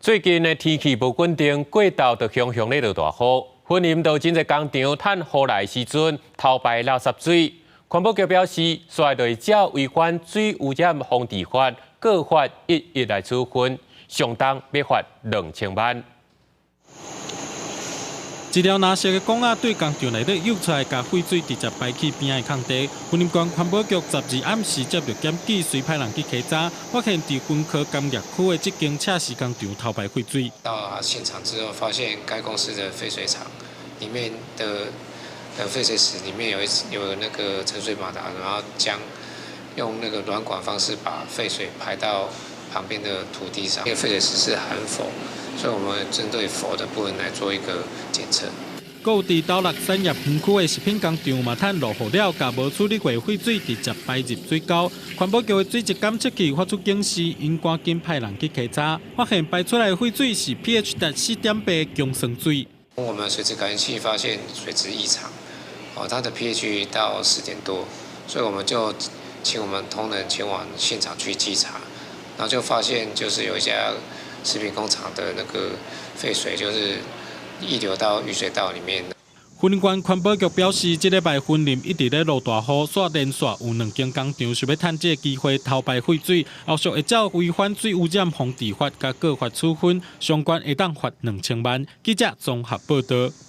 最近的天气不稳定，过道就常常咧落大雨，婚姻到真侪工厂趁雨来时阵头排垃圾水。环保局表示，率队照违反水污染防治法，各罚一亿来处分，相当要罚2000万。 一条蓝色的管仔对工厂内底涌出来，甲废水直接排去边仔的空地。云林县环保局12暗时接到检举，随派人去稽查，发现伫分科工业区的这间赤石工厂头排废水。到现场之后，发现该公司的废水厂里面的废水池里面有那个沉水马达，然后用那个软管方式把废水排到旁边的土地上。这个废水池是含氟。 所以，我们针对氟的部分来做一个检测。还有伫斗六产业园区的食品工厂嘛，趁落雨了，甲无处理过的废水直接排入水沟。环保局的水质监测器发出警示，因赶紧派人去稽查，发现排出来的废水是 pH 值4.8的强酸水。我们水质感应器发现水质异常，它的 pH 到4点多，所以我们就请我们同仁前往现场去稽查，然后就发现就是有一家 食品工厂的那个废水就是溢流到雨水道里面。云林县环保局表示，这礼拜云林一直咧落大雨，所连续有2间工厂想要趁这个机会偷排废水，后续会照违反水污染防治法，甲各罚处分，相关会当罚2000万。记者综合报道。